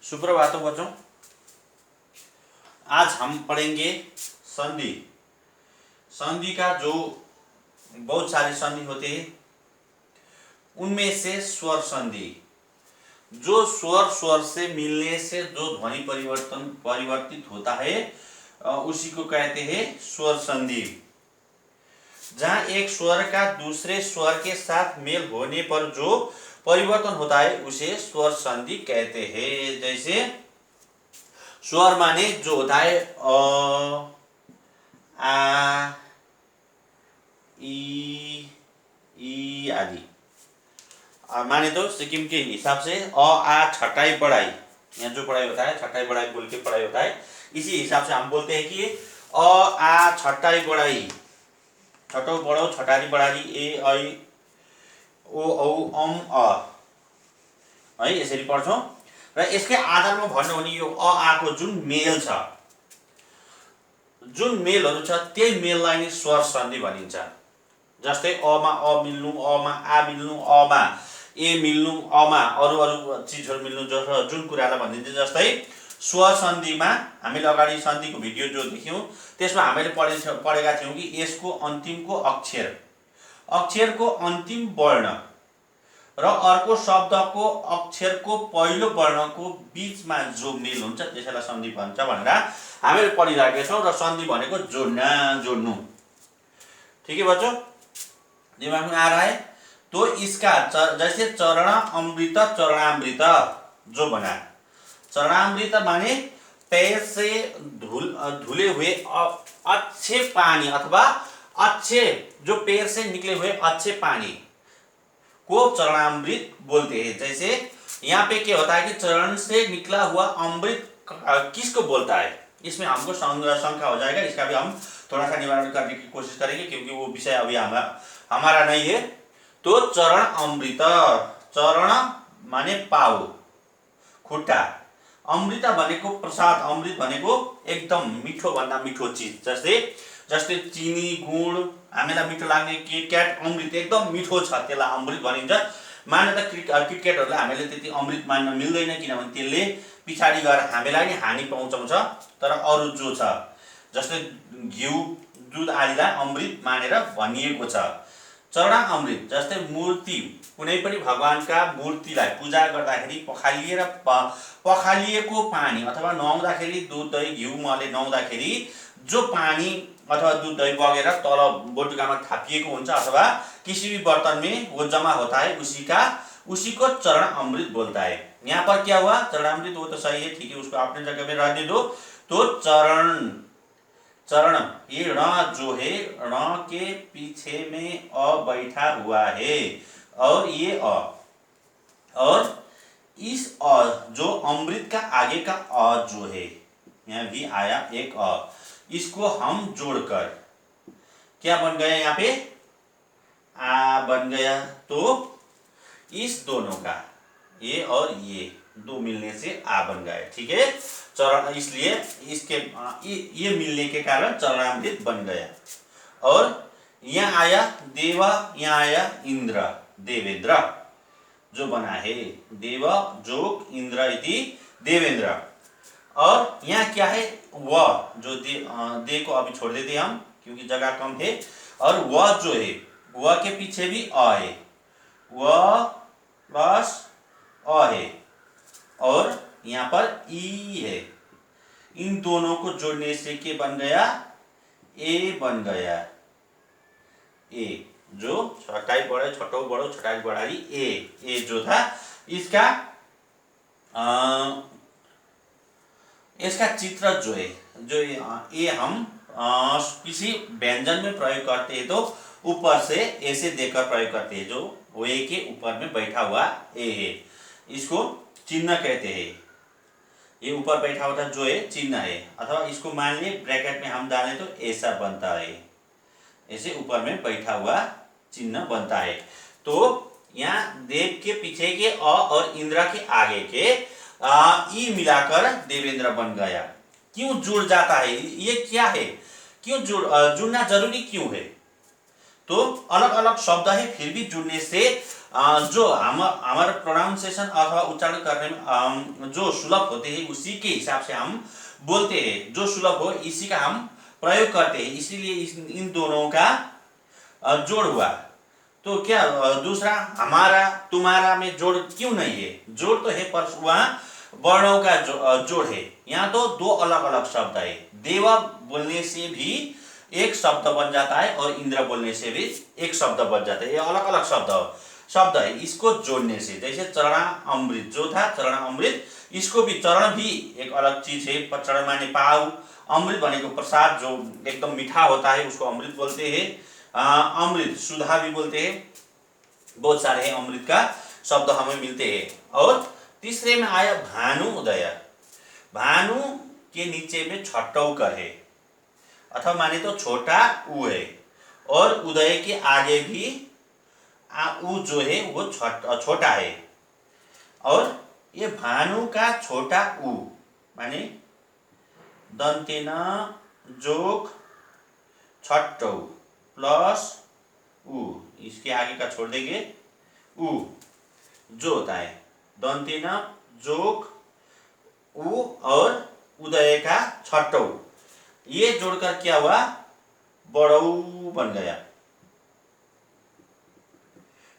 सुप्रभात बच्चों। आज हम पढ़ेंगे संधि। संधि का जो बहुत सारे संधि होते हैं, उनमें से स्वर संधि, जो स्वर स्वर से मिलने से जो ध्वनि परिवर्तित होता है उसी को कहते हैं स्वर संधि। जहाँ एक स्वर का दूसरे स्वर के साथ मेल होने पर जो परिवर्तन होता है उसे स्वर संधि कहते हैं। जैसे स्वर माने जो होता है अ, आ, ई आदि। माने तो सिक्किम के हिसाब से अ आ छटाई बढ़ाई, यहाँ जो पढ़ाई होता है छटाई बढ़ाई बोल के पढ़ाई होता है, इसी हिसाब से हम बोलते हैं कि अ आ छटाई बढ़ाई, छटो बडो छटारी बढारी ए ऐ ओ औ अम अ है, यसरी पढ्छौँ। र यसकै आधारमा भन्नु हो भने यो अ आ को जुन मेल छ, जुन मेलहरू छ त्यही मेललाई नै स्वर सन्धि भनिन्छ। जस्तै अ मा अ मिल्नु, अ मा आ मिल्नु, अ मा ए मिल्नु, अ मा अरु अरु चीजहरू मिल्नु, जुन कुरालाई भनिन्छ। जस्तै स्वर सन्धिमा हामीले अगाडि सन्धिको भिडियो जो देख्यौँ त्यसमा हामीले पढेका थियौँ कि यसको अन्तिमको अक्षरको अन्तिम वर्ण र अर्को शब्दको अक्षरको पहिलो वर्णको बीचमा जो मेल हुन्छ त्यसैलाई सन्धि भन्छ भनेर हामीले पढिरहेका छौँ। र सन्धि भनेको जोड्नु। ठीक है बच्चों, दिमाग में आ रहा है? तो इसका जैसे चरण अमृत चरणामृत जो बना, चरणामृत माने पैर से धुले हुए अच्छे पानी अथवा अच्छे जो पैर से निकले हुए अच्छे पानी को चरणामृत बोलते हैं। जैसे यहाँ पे क्या होता है कि चरण से निकला हुआ अमृत किसको बोलता है, इसमें हमको शंका हो जाएगा। इसका भी हम थोड़ा सा निवारण करने की कोशिश करेंगे क्योंकि वो विषय अभी हमारा नहीं है। तो चरण अमृत, चरण माने पाउ खुट्टा, अमृत भनेको प्रसाद, अमृत भनेको एकदम मिठो भन्दा मिठो चिज। जस्तै चिनी गुड हामीलाई मिठो लाग्ने किटक्याट अमृत एकदम मिठो छ, त्यसलाई अमृत भनिन्छ। माने त किटक्याटहरूलाई हामीले त्यति अमृत मान्न मिल्दैन, किनभने त्यसले पछाडि गएर हामीलाई नै हानि पहुँचाउँछ। तर अरू जो छ जस्तै घिउ दुध आदिलाई अमृत मानेर भनिएको छ। चरण अमृत जस्तै मूर्ति, कुनै पनि भगवानका मूर्तिलाई पूजा गर्दाखेरि पखालिएको पानी अथवा नुहाउँदाखेरि दुध दही घिउ मले नुहाउँदाखेरि जो पानी अथवा दूध दही बगेर तल बोटुकामा थापिएको हुन्छ अथवा किसी भी बर्तन में वो जमा होता है, उसी को चरण अमृत बोलता है। यहाँ पर क्या हुआ, चरणामृत, वो तो सही है, ठीक है, उसको अपने जगह में रहने दो। तो चरण ये ण जो है, ण के पीछे में अ बैठा हुआ है और ये अ, और इस अ जो अमृत का आगे का अ जो है, यहाँ भी आया एक अ, इसको हम जोड़कर क्या बन गया, यहाँ पे आ बन गया। तो इस दोनों का ये और ये दो मिलने से आ बन गए। ठीक है, चरण, इसलिए इसके ये मिलने के कारण चरणामृत बन गया। और यहाँ आया देव, यहाँ आया इंद्र, देवेंद्र जो बना है, देव जोग इंद्र इति देवेंद्र। और यहाँ क्या है, व जो दे को अभी छोड़ देते हम क्योंकि जगह कम है। और व जो है, व के पीछे भी अ है, व प्लस अ है, और यहाँ पर ई है। इन दोनों को जोड़ने से क्या बन गया, ए बन गया। ए जो छटाई बड़े छटो बड़ो छटाई बढ़ारी ए जो था, इसका चित्र जो है, जो ये हम किसी व्यंजन में प्रयोग करते हैं तो ऊपर से ऐसे देकर प्रयोग करते हैं, जो वो ए के ऊपर में बैठा हुआ ए है, इसको चिन्ह कहते हैं। ये ऊपर बैठा हुआ जो है चिन्ह है, अथवा इसको मान लिए ब्रैकेट में हम डालें तो ऐसा बनता है, ऐसे ऊपर में बैठा हुआ चिन्ह बनता है। तो यहाँ देव के पीछे के अ और इंद्र के आगे के ई मिलाकर देवेंद्र बन गया। क्यों जुड़ जाता है, ये क्या है, क्यों जुड़ना जरूरी क्यों है? तो अलग अलग शब्द है, फिर भी जुड़ने से जो हमारा प्रोनाउंसिएशन अथवा उच्चारण करने में जो सुलभ होते हैं उसी के हिसाब से हम बोलते हैं। जो सुलभ हो इसी का हम प्रयोग करते हैं, इसीलिए इन दोनों का जोड़ हुआ। तो क्या दूसरा हमारा तुम्हारा में जोड़ क्यों नहीं है? जोड़ तो है पर वहाँ वर्णों का जोड़ है। यहाँ तो दो अलग अलग शब्द है। देव बोलने से भी एक शब्द बन जाता है और इंद्र बोलने से भी एक शब्द बन जाता है। ये अलग अलग शब्द है। इसको जोड़ने से, जैसे चरणा अमृत जो था चरणा अमृत, इसको भी चरण भी एक अलग चीज है। चरण माने पाऊ, अमृत बने को प्रसाद जो एकदम मीठा होता है उसको अमृत बोलते हैं। अमृत सुधा भी बोलते हैं। बहुत सारे हैं अमृत का शब्द हमें मिलते हैं। और तीसरे में आया भानु उदय। भानु के नीचे में छठौकर है अथवा माने तो छोटा ऊ है, और उदय के आगे भी ऊ जो है वो छोटा है। और ये भानु का छोटा ऊ माने दंते न जोक छठौ प्लस ऊ, इसके आगे का छोड़ देंगे ऊ जो होता है दंते न जोक ऊ और उदय का छठौ, ये जोड़कर क्या हुआ? बड़ऊ बन गया।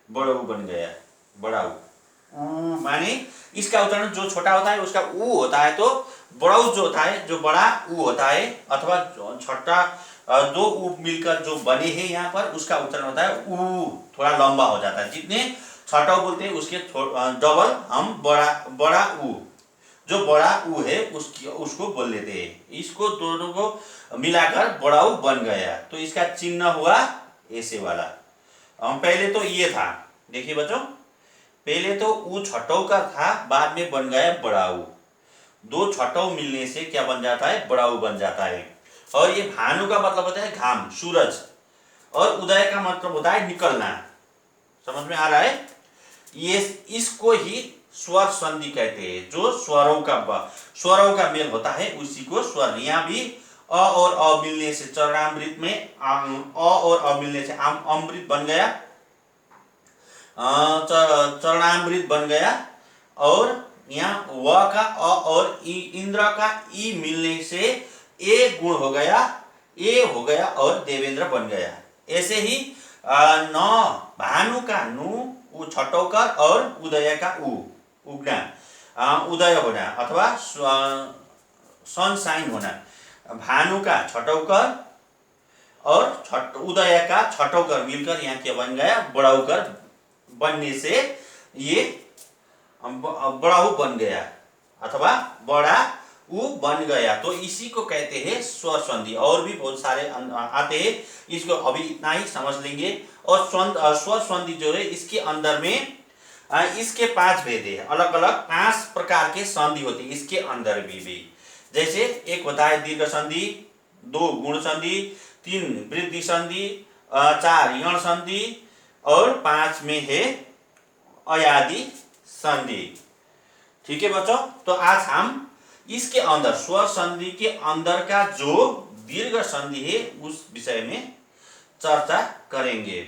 बड़ऊ बन गया, बड़ाऊ। ऊ माने इसका उच्चारण जो छोटा होता है उसका ऊ होता है, तो बड़ऊ जो होता है जो बड़ा ऊ होता है, अथवा छोटा दो ऊ मिलकर जो बने हैं यहाँ पर उसका उच्चारण होता है ऊ, थोड़ा लंबा हो जाता है। जितने छठौ बोलते हैं उसके डबल हम बड़ा ऊ, जो बड़ा ऊ है उसको बोल लेते हैं। इसको दोनों को मिलाकर बड़ाऊ बन गया, तो इसका चिन्ह हुआ ऐसे वाला। पहले तो ये था, देखिए बच्चों, पहले तो ऊ छठौ का था, बाद में बन गया बड़ाऊ। दो छठौ मिलने से क्या बन जाता है? बड़ाऊ बन जाता है। और ये भानु का मतलब होता है घाम, सूरज, और उदय का मतलब होता है निकलना। समझ में आ रहा है? ये इसको ही स्वर संधि कहते हैं। जो स्वरों का मेल होता है उसी को स्वर। यहाँ भी अ और अ मिलने से चरणामृत में अ और अ मिलने से अमृत बन गया, चरणामृत बन गया। और यहाँ व का अ और इंद्र का ई मिलने से ए गुण हो गया, ए हो गया और देवेंद्र बन गया। ऐसे ही न भानु का नु, ऊ छठौकर, और उदय का ऊ उगना, उदय होना अथवा सनसाइन होना। भानु का छठौकर और उदय का छठौकर मिलकर यहाँ क्या बन गया? बड़ाऊकर बनने से ये बड़ाऊ बन गया अथवा बड़ा ऊ बन गया। तो इसी को कहते हैं स्वर संधि। और भी बहुत सारे आते हैं, इसको अभी इतना ही समझ लेंगे। और स्वर संधि जो है इसके अंदर में इसके 5 भेद है, अलग अलग 5 प्रकार के संधि होते हैं इसके अंदर भी। जैसे एक होता है दीर्घ संधि, 2 गुण संधि, 3 वृद्धि संधि, 4 यण संधि, और 5 में है अयादि संधि। ठीक है बच्चों, तो आज हम इसके अंदर स्वर संधि के अंदर का जो दीर्घ संधि है उस विषय में चर्चा करेंगे।